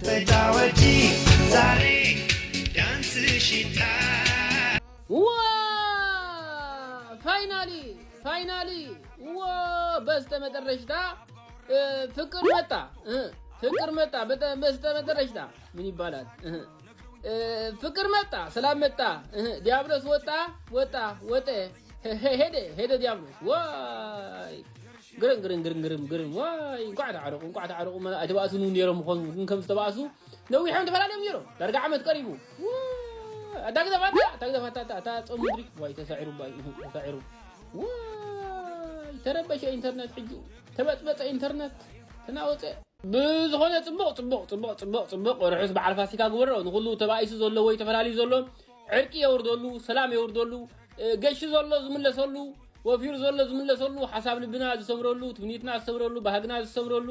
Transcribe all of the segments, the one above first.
በታወጂ ዛሬ ዳንስ ሽታ ፋይናሊ በስተመጨረሻ ፍቅር መጣ በስተመጨረሻ ምን ይባላል ፍቅር መጣ ሰላም መጣ ዲያብሎስ ወጣ ሄደ ዲያብሎስ ዋይ ግርን ዋይ እንኳን ታረቁ አትባሱኑ ነይሮም ከም ዝተባሱ ነዊሖም ተፈላለዮም ነይሮም ዳርጋ ዓመት ቀሪቡ አዳግዘፋታ ጾምድሪ ዋይ ተሳዒሩ ዋይ ተረበሸ ኢንተርኔት ሕጂ ተበጥበጠ ኢንተርኔት ተናወፀ ብዝኾነ ጽቡቕ ርሑስ በዓል ፋሲካ ግበሮ ንኹሉ ተባኢሱ ዘሎ ወይ ተፈላለዩ ዘሎ ዕርቂ የውርደሉ ሰላም የውርደሉ ገሽ ዘሎ ዝምለሰሉ ወፊር ዘሎ ዝምለሰሉ ሓሳብ ልብና ዝሰምረሉ ትምኒትና ዝሰምረሉ ባህግና ዝሰምረሉ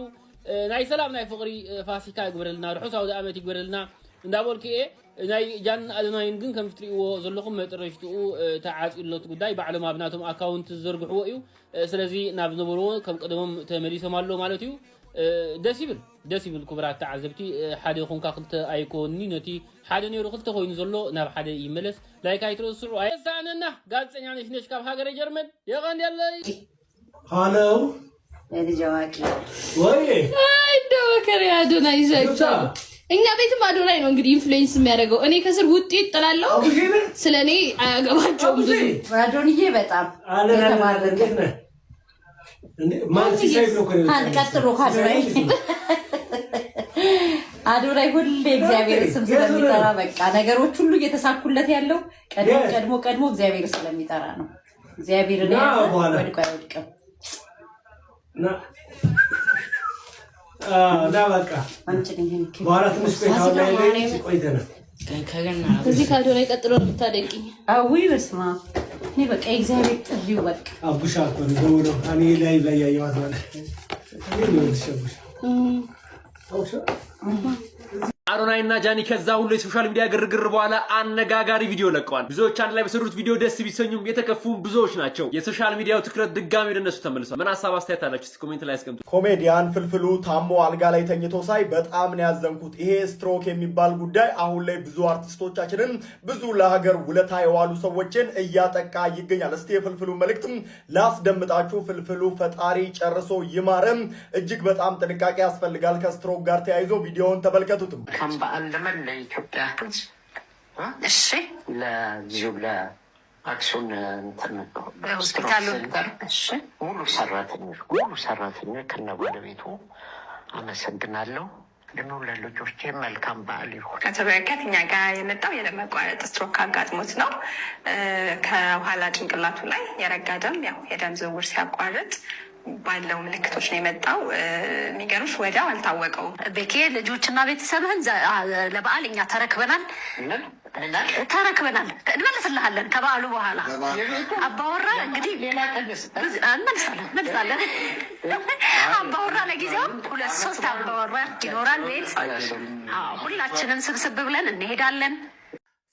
ናይ ሰላም ናይ ፍቕሪ ፋሲካ ይግበረልና ርሑስ አውደ ዓመት ይግበረልና እንዳበልክኤ ናይ ጃን አለናይን ግን ከም ትሪእዎ ዘለኹም መጥረሽቱ ተዓጺሎት ጉዳይ ባዕሎም ኣብናቶም አካውንት ዝዘርግሕዎ እዩ ስለዚ ናብ ዝነበርዎ ከም ቀደሞም ተመሊሶም ኣሎ ማለት እዩ ደስ ይብል ክቡራት ተዓዘብቲ ሓደ ይኹንካ ክልተ ኣይኮኒ ነቲ ሓደ ነይሩ ክልተ ኮይኑ ዘሎ ናብ ሓደ ይመለስ ላይክ ኣይትረስዑ ኣይሳነና ጋዜጠኛ ነሽ ካብ ሃገረ ጀርመን የቀንደለይ ሃሎ ለልጅዋቂ ወይ እንደው ከሪያዶና ይዘቻ እኛ ቤትም አዶናይ ነው እንግዲህ ኢንፍሉዌንስ የሚያደርገው እኔ ከስር ውጤት ጥላለሁ ስለኔ አያገባቸውም ብዙ አዶንዬ በጣም የተማረከ ማንሲ ሳይብ ነው ከሪያዶ ቀጥሎ አዶናይ ሁሌ እግዚአብሔር ስም ስለሚጠራ በቃ ነገሮች ሁሉ እየተሳኩለት ያለው ቀድሞ እግዚአብሔር ስለሚጠራ ነው እግዚአብሔር ወድቆ አይወድቅም ና በቃ በኋላ ትንሽ ቆይተናል እዚህ ከአዶናይ ቀጥሎ ነው የምታደንቂኝ አዊ በስማ እኔ በቃ እግዚአብሔር ጥሪው በቃ አቡሻ እኮ ነው እኔ ላይ ያየዋት ማለት ነው አዶናይና ጃኒ ከዛ ሁሉ የሶሻል ሚዲያ ግርግር በኋላ አነጋጋሪ ቪዲዮ ለቀዋል። ብዙዎች አንድ ላይ በሰሩት ቪዲዮ ደስ ቢሰኙም የተከፉም ብዙዎች ናቸው። የሶሻል ሚዲያው ትኩረት ድጋሚ ወደ እነሱ ተመልሷል። ምን ሐሳብ አስተያየት አላችሁ? እስቲ ኮሜንት ላይ አስቀምጡ። ኮሜዲያን ፍልፍሉ ታሞ አልጋ ላይ ተኝቶ ሳይ በጣም ነው ያዘንኩት። ይሄ ስትሮክ የሚባል ጉዳይ አሁን ላይ ብዙ አርቲስቶቻችንን ብዙ ለሀገር ውለታ የዋሉ ሰዎችን እያጠቃ ይገኛል። እስቲ የፍልፍሉ መልእክትም ላስደምጣችሁ። ፍልፍሉ ፈጣሪ ጨርሶ ይማረም። እጅግ በጣም ጥንቃቄ ያስፈልጋል ከስትሮክ ጋር ተያይዞ ቪዲዮውን ተመልከቱት። كم بألمن لإثيوبيا الشيء لا جولا أكسون إنترنت الشيء مولو سراتني كنا بولبيتو أنا سجنالو لأنه للجوجي ملكم بالي ከተበረከት እኛ ጋር የመጣው የደመቋረጥ ስትሮክ አጋጥሞት ነው ከኋላ ጭንቅላቱ ላይ የረጋ ደም ያው የደም ዝውውር ሲያቋርጥ ባለው ምልክቶች ነው የመጣው የሚገርምሽ ወዲያው አልታወቀው በኬ ልጆችና ቤተሰብህን ለበዓል እኛ ተረክበናል እንመልስልሃለን ከበዓሉ በኋላ አባወራ እንግዲህ ሌላ ቀንስ እንመልሳለን አባወራ ለጊዜው 2-3 አባወራ ይኖራል ቤት ሁላችንም ስብስብ ብለን እንሄዳለን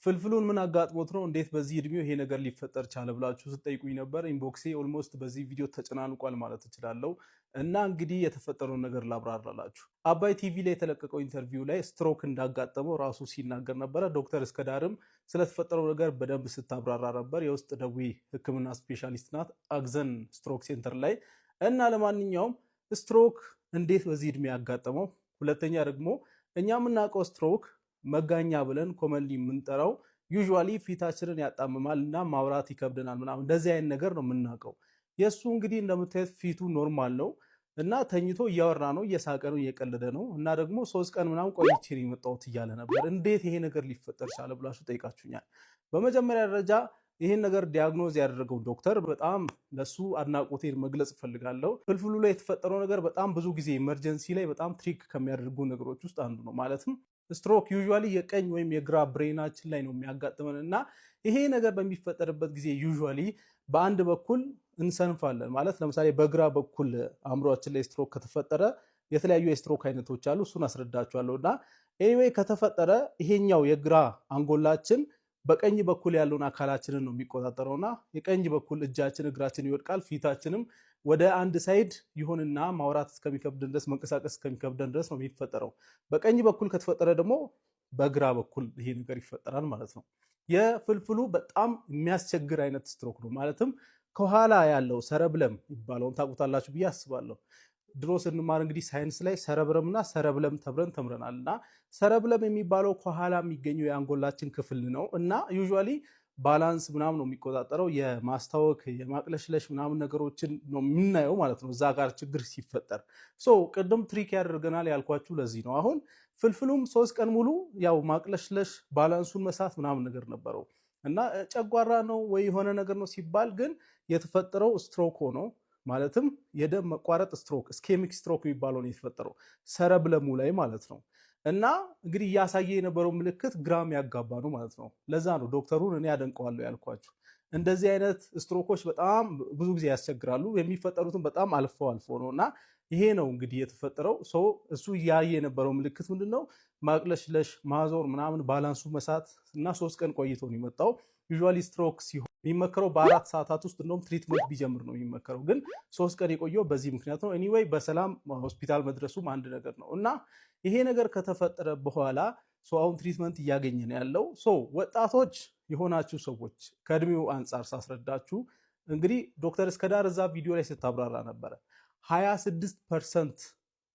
ፍልፍሉን ምን አጋጥሞት ነው እንዴት በዚህ እድሜው ይሄ ነገር ሊፈጠር ቻለ ብላችሁ ስትጠይቁኝ ነበር ኢንቦክሴ ኦልሞስት በዚህ ቪዲዮ ተጨናንቋል ማለት እችላለሁ እና እንግዲህ የተፈጠረው ነገር ላብራራላችሁ አባይ ቲቪ ላይ የተለቀቀው ኢንተርቪው ላይ ስትሮክ እንዳጋጠመው ራሱ ሲናገር ነበር ዶክተር እስከዳርም ስለተፈጠረው ነገር በደንብ ስታብራራ ነበር የውስጥ ደዌ ህክምና ስፔሻሊስት ናት አግዘን ስትሮክ ሴንተር ላይ እና ለማንኛውም ስትሮክ እንዴት በዚህ እድሜ ያጋጠመው ሁለተኛ ደግሞ እኛ የምናውቀው ስትሮክ መጋኛ ብለን ኮመንሊ የምንጠራው ዩዥዋሊ ፊታችንን ያጣምማልና ማውራት ይከብደናል ምናምን እንደዚህ አይነት ነገር ነው የምናውቀው የሱ እንግዲህ እንደምታዩት ፊቱ ኖርማል ነው እና ተኝቶ እያወራ ነው እየሳቀ ነው እየቀለደ ነው እና ደግሞ 3 ቀን ምናምን ቆይቼ ነው የመጣሁት እያለ ነበር እንዴት ይሄ ነገር ሊፈጠር ቻለ ብላችሁ ጠይቃችሁኛል በመጀመሪያ ደረጃ ይሄን ነገር ዲያግኖዝ ያደረገው ዶክተር በጣም ለሱ አድናቆቴን መግለጽ ፈልጋለሁ ፍልፍሉ ላይ የተፈጠረው ነገር በጣም ብዙ ጊዜ ኢመርጀንሲ ላይ በጣም ትሪክ ከሚያደርጉ ነገሮች ውስጥ አንዱ ነው ማለትም ስትሮክ ዩዥዋሊ የቀኝ ወይም የግራ ብሬናችን ላይ ነው የሚያጋጥመን እና ይሄ ነገር በሚፈጠርበት ጊዜ ዩዥዋሊ በአንድ በኩል እንሰንፋለን ማለት ለምሳሌ በግራ በኩል አእምሮአችን ላይ ስትሮክ ከተፈጠረ የተለያዩ የስትሮክ አይነቶች አሉ እሱን አስረዳችኋለሁና ኤኒዌይ ከተፈጠረ ይሄኛው የግራ አንጎላችን በቀኝ በኩል ያለውን አካላችንን ነው የሚቆጣጠረውና የቀኝ በኩል እጃችን እግራችን ይወድቃል። ፊታችንም ወደ አንድ ሳይድ ይሆንና ማውራት እስከሚከብደን ድረስ መንቀሳቀስ እስከሚከብደን ድረስ ነው የሚፈጠረው። በቀኝ በኩል ከተፈጠረ ደግሞ በግራ በኩል ይሄ ነገር ይፈጠራል ማለት ነው። የፍልፍሉ በጣም የሚያስቸግር አይነት ስትሮክ ነው። ማለትም ከኋላ ያለው ሰረብለም ይባለውን ታውቁታላችሁ ብዬ አስባለሁ። ድሮ ስንማር እንግዲህ ሳይንስ ላይ ሰረብረም እና ሰረብለም ተምረናል። እና ሰረብለም የሚባለው ከኋላ የሚገኘው የአንጎላችን ክፍል ነው እና ዩዥዋሊ ባላንስ ምናምን ነው የሚቆጣጠረው። የማስታወክ የማቅለሽለሽ ምናምን ነገሮችን ነው የምናየው ማለት ነው እዛ ጋር ችግር ሲፈጠር። ቅድም ትሪክ ያደርገናል ያልኳችሁ ለዚህ ነው። አሁን ፍልፍሉም 3 ቀን ሙሉ ያው ማቅለሽለሽ ባላንሱን መሳት ምናምን ነገር ነበረው እና ጨጓራ ነው ወይ የሆነ ነገር ነው ሲባል ግን የተፈጠረው ስትሮክ ሆኖ ማለትም የደም መቋረጥ ስትሮክ ስኬሚክ ስትሮክ የሚባለው ነው የተፈጠረው ሰረብለሙ ላይ ማለት ነው። እና እንግዲህ እያሳየ የነበረው ምልክት ግራም ያጋባ ነው ማለት ነው። ለዛ ነው ዶክተሩን እኔ ያደንቀዋለሁ ያልኳችሁ። እንደዚህ አይነት ስትሮኮች በጣም ብዙ ጊዜ ያስቸግራሉ። የሚፈጠሩትን በጣም አልፎ ነው እና ይሄ ነው እንግዲህ የተፈጠረው። እሱ እያየ የነበረው ምልክት ምንድነው? ማቅለሽለሽ፣ ማዞር ምናምን ባላንሱ መሳት እና 3 ቀን ቆይቶ ነው የመጣው። ዩዥዋሊ ስትሮክ ሲሆን የሚመከረው በ4 ሰዓታት ውስጥ እንደውም ትሪትመንት ቢጀምር ነው የሚመከረው። ግን 3 ቀን የቆየው በዚህ ምክንያት ነው። ኤኒዌይ በሰላም ሆስፒታል መድረሱም አንድ ነገር ነው እና ይሄ ነገር ከተፈጠረ በኋላ አሁን ትሪትመንት እያገኘ ነው ያለው። ወጣቶች የሆናችሁ ሰዎች ከእድሜው አንጻር ሳስረዳችሁ እንግዲህ ዶክተር እስከዳር እዛ ቪዲዮ ላይ ስታብራራ ነበረ 26%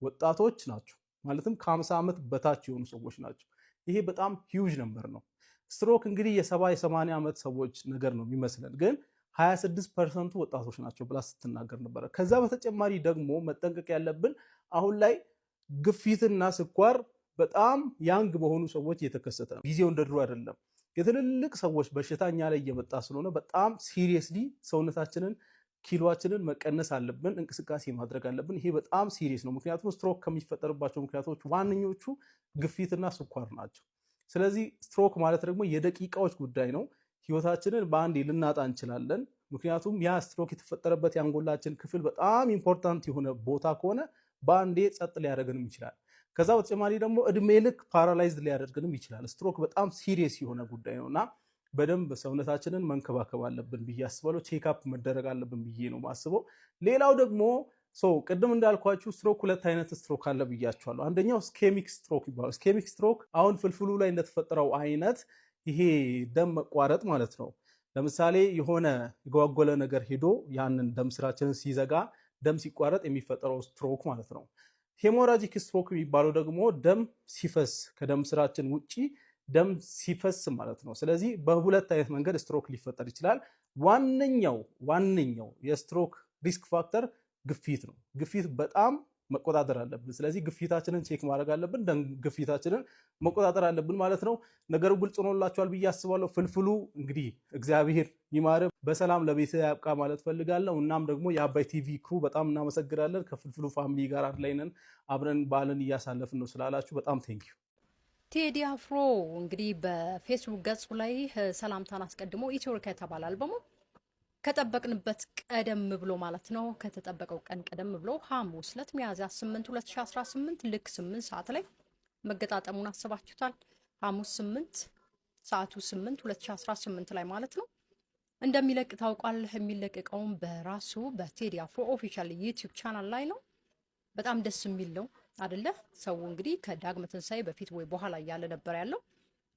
ወጣቶች ናቸው፣ ማለትም ከ50 ዓመት በታች የሆኑ ሰዎች ናቸው። ይሄ በጣም ሂውጅ ነምበር ነው። ስትሮክ እንግዲህ የ70-80 ዓመት ሰዎች ነገር ነው የሚመስለን፣ ግን 26% ወጣቶች ናቸው ብላ ስትናገር ነበረ። ከዛ በተጨማሪ ደግሞ መጠንቀቅ ያለብን አሁን ላይ ግፊትና ስኳር በጣም ያንግ በሆኑ ሰዎች እየተከሰተ ነው። ጊዜው እንደ ድሮ አይደለም። የትልልቅ ሰዎች በሽታኛ ላይ እየመጣ ስለሆነ በጣም ሲሪየስሊ ሰውነታችንን ኪሎአችንን መቀነስ አለብን፣ እንቅስቃሴ ማድረግ አለብን። ይሄ በጣም ሲሪየስ ነው። ምክንያቱም ስትሮክ ከሚፈጠርባቸው ምክንያቶች ዋነኞቹ ግፊትና ስኳር ናቸው። ስለዚህ ስትሮክ ማለት ደግሞ የደቂቃዎች ጉዳይ ነው። ህይወታችንን በአንዴ ልናጣ እንችላለን። ምክንያቱም ያ ስትሮክ የተፈጠረበት የአንጎላችን ክፍል በጣም ኢምፖርታንት የሆነ ቦታ ከሆነ በአንዴ ጸጥ ሊያደርገንም ይችላል። ከዛ በተጨማሪ ደግሞ እድሜ ልክ ፓራላይዝድ ሊያደርገንም ይችላል። ስትሮክ በጣም ሲሪየስ የሆነ ጉዳይ ነው እና በደንብ ሰውነታችንን መንከባከብ አለብን ብዬ አስባለሁ። ቼክአፕ መደረግ አለብን ብዬ ነው ማስበው። ሌላው ደግሞ ቅድም እንዳልኳችሁ ስትሮክ 2 አይነት ስትሮክ አለ ብያችኋለሁ። አንደኛው ስኬሚክ ስትሮክ ይባላል። ስኬሚክ ስትሮክ አሁን ፍልፍሉ ላይ እንደተፈጠረው አይነት ይሄ ደም መቋረጥ ማለት ነው። ለምሳሌ የሆነ የጓጎለ ነገር ሄዶ ያንን ደም ስራችንን ሲዘጋ ደም ሲቋረጥ የሚፈጠረው ስትሮክ ማለት ነው። ሄሞራጂክ ስትሮክ የሚባለው ደግሞ ደም ሲፈስ ከደም ስራችን ውጪ ደም ሲፈስ ማለት ነው። ስለዚህ በ2 አይነት መንገድ ስትሮክ ሊፈጠር ይችላል። ዋነኛው የስትሮክ ሪስክ ፋክተር ግፊት ነው። ግፊት በጣም መቆጣጠር አለብን። ስለዚህ ግፊታችንን ቼክ ማድረግ አለብን፣ ደም ግፊታችንን መቆጣጠር አለብን ማለት ነው። ነገሩ ግልጽ ሆኖላችኋል ብዬ አስባለሁ። ፍልፍሉ እንግዲህ እግዚአብሔር ይማር፣ በሰላም ለቤት ያብቃ ማለት ፈልጋለሁ። እናም ደግሞ የአባይ ቲቪ ክሩ በጣም እናመሰግናለን። ከፍልፍሉ ፋሚሊ ጋር አንድ ላይ ነን፣ አብረን በዓልን እያሳለፍን ነው ስላላችሁ በጣም ቴንኪዩ። ቴዲ አፍሮ እንግዲህ በፌስቡክ ገጹ ላይ ሰላምታን አስቀድሞ ኢትዮሪካ የተባለ አልበሙ ከጠበቅንበት ቀደም ብሎ ማለት ነው ከተጠበቀው ቀን ቀደም ብሎ ሐሙስ ዕለት ሚያዝያ 8 2018 ልክ 8 ሰዓት ላይ መገጣጠሙን አስባችሁታል። ሐሙስ 8 ሰዓቱ 8 2018 ላይ ማለት ነው እንደሚለቅ ታውቋል። የሚለቀቀውም በራሱ በቴዲ አፍሮ ኦፊሻል ዩቲዩብ ቻናል ላይ ነው። በጣም ደስ የሚል ነው አይደለ? ሰው እንግዲህ ከዳግመ ትንሣኤ በፊት ወይ በኋላ እያለ ነበር ያለው።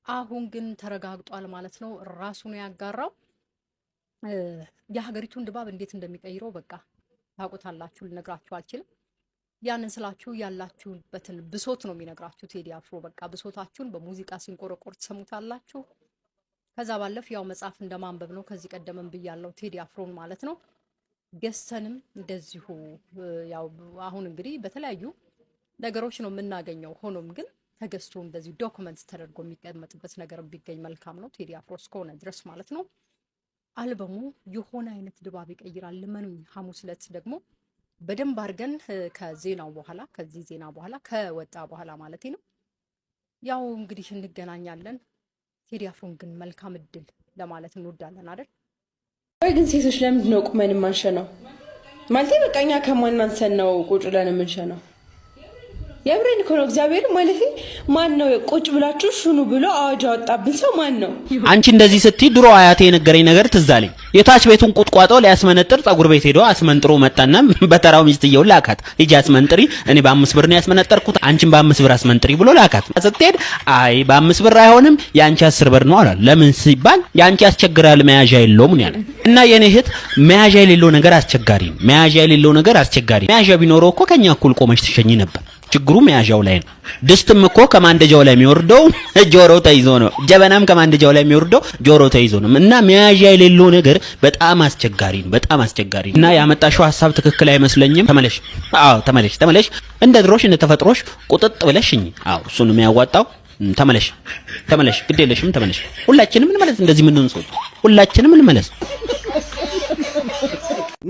አሁን ግን ተረጋግጧል ማለት ነው። ራሱ ነው ያጋራው። የሀገሪቱን ድባብ እንዴት እንደሚቀይረው በቃ ታውቁታላችሁ፣ ልነግራችሁ አልችልም። ያንን ስላችሁ ያላችሁበትን ብሶት ነው የሚነግራችሁ ቴዲ አፍሮ። በቃ ብሶታችሁን በሙዚቃ ሲንቆረቆር ትሰሙታላችሁ። ከዛ ባለፍ ያው መጽሐፍ እንደማንበብ ነው። ከዚህ ቀደምም ብያለሁ ቴዲ አፍሮን ማለት ነው። ገዝተንም እንደዚሁ ያው አሁን እንግዲህ በተለያዩ ነገሮች ነው የምናገኘው። ሆኖም ግን ተገዝቶ እንደዚህ ዶክመንት ተደርጎ የሚቀመጥበት ነገር ቢገኝ መልካም ነው። ቴዲ አፍሮ እስከሆነ ድረስ ማለት ነው። አልበሙ የሆነ አይነት ድባብ ይቀይራል። ልመኑኝ። ሐሙስ ዕለት ደግሞ በደንብ አድርገን ከዜናው በኋላ ከዚህ ዜና በኋላ ከወጣ በኋላ ማለት ነው ያው እንግዲህ እንገናኛለን። ቴዲ አፍሮን ግን መልካም እድል ለማለት እንወዳለን አይደል? ወይ ግን ሴቶች ለምንድን ነው ቁመን የማንሸነው? ማለቴ በቃ እኛ ከማን አንሰን ነው ቁጭ ብለን የምንሸነው? የብሬን እኮ ነው እግዚአብሔር ማለት ማን ነው ቁጭ ብላችሁ ሹኑ ብሎ አዋጅ አወጣብን ሰው ማን ነው? አንቺ እንደዚህ ስትይ ድሮ አያቴ የነገረኝ ነገር ትዝ አለኝ። የታች ቤቱን ቁጥቋጦ ሊያስመነጥር ጸጉር ቤት ሄዶ አስመንጥሮ መጣና በተራው ሚስትየው ላካት። ሂጂ አስመንጥሪ፣ እኔ በ5 ብር ነው ያስመነጠርኩት፣ አንቺም በ5 ብር አስመንጥሪ ብሎ ላካት። ስትሄድ አይ በ5 ብር አይሆንም ያንቺ 10 ብር ነው አለ። ለምን ሲባል ያንቺ ያስቸግራል መያዣ የለውም ነው ያለ። እና የኔ እህት መያዣ የሌለው ነገር አስቸጋሪ ነው። መያዣ የሌለው ነገር አስቸጋሪ። መያዣ ቢኖረው እኮ ከኛ እኩል ቆመሽ ትሸኝ ነበር። ችግሩ መያዣው ላይ ነው። ድስትም እኮ ከማንደጃው ላይ የሚወርደው ጆሮው ተይዞ ነው። ጀበናም ከማንደጃው ላይ የሚወርደው ጆሮው ተይዞ ነው። እና መያዣ የሌለው ነገር በጣም አስቸጋሪ ነው፣ በጣም አስቸጋሪ ነው። እና ያመጣሽው ሐሳብ ትክክል አይመስለኝም። ተመለሽ። አዎ ተመለሽ። እንደ ድሮሽ እንደ ተፈጥሮሽ ቁጥጥ ብለሽኝ። አዎ እሱ ነው የሚያዋጣው። ተመለሽ። ግድ የለሽም ተመለሽ። ሁላችንም እንመለስ። እንደዚህ ምን ነው ሁላችንም እንመለስ።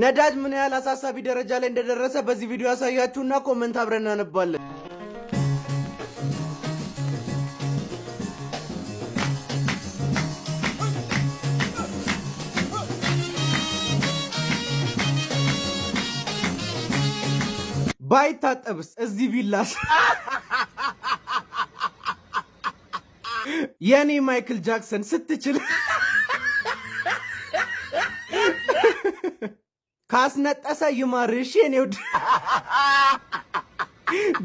ነዳጅ ምን ያህል አሳሳቢ ደረጃ ላይ እንደደረሰ በዚህ ቪዲዮ ያሳያችሁና ኮሜንት አብረን እናነባለን። ባይታጠብስ እዚህ ቢላስ የኔ ማይክል ጃክሰን ስትችል ካስነጠሰ ይማርሽ የኔ ወድ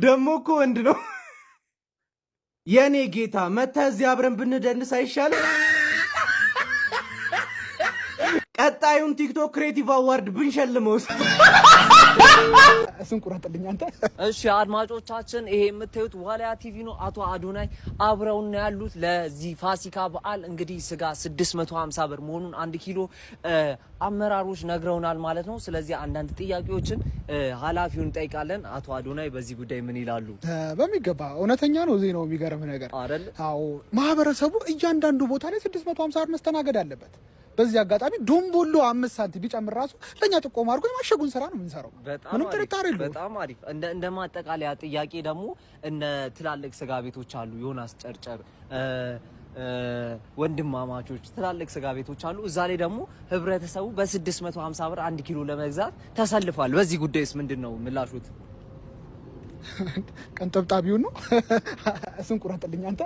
ደሞ እኮ ወንድ ነው የኔ ጌታ። መተህ እዚህ አብረን ብንደንስ አይሻልም? ቀጣዩን ቲክቶክ ክሬቲቭ አዋርድ ብንሸልመውስ? እሱን ቁረጥልኝ አንተ። እሺ አድማጮቻችን፣ ይሄ የምታዩት ዋልያ ቲቪ ነው። አቶ አዶናይ አብረውና ያሉት ለዚህ ፋሲካ በዓል እንግዲህ ስጋ 650 ብር መሆኑን 1 ኪሎ አመራሮች ነግረውናል ማለት ነው። ስለዚህ አንዳንድ ጥያቄዎችን ኃላፊውን እንጠይቃለን። አቶ አዶናይ በዚህ ጉዳይ ምን ይላሉ? በሚገባ እውነተኛ ነው ዜናው። የሚገርም ነገር አይደል? አዎ ማህበረሰቡ እያንዳንዱ ቦታ ላይ 650 ብር መስተናገድ አለበት። በዚህ አጋጣሚ ዶምቦሎ 5 ሳንቲም ቢጨምር ራሱ ለኛ ጥቆማ አድርጎ የማሸጉን ስራ ነው የምንሰራው። ምንም ጥርጣሬ የለውም። በጣም አሪፍ። እንደ ማጠቃለያ ጥያቄ ደግሞ እነ ትላልቅ ስጋ ቤቶች አሉ፣ ዮናስ ጨርጨር፣ ወንድማማቾች ትላልቅ ስጋ ቤቶች አሉ። እዛ ላይ ደግሞ ህብረተሰቡ በ650 ብር 1 ኪሎ ለመግዛት ተሰልፏል። በዚህ ጉዳይስ ምንድነው ምላሹት? ቀንጠብጣቢው ነው። እሱን ቁረጥልኝ አንተ።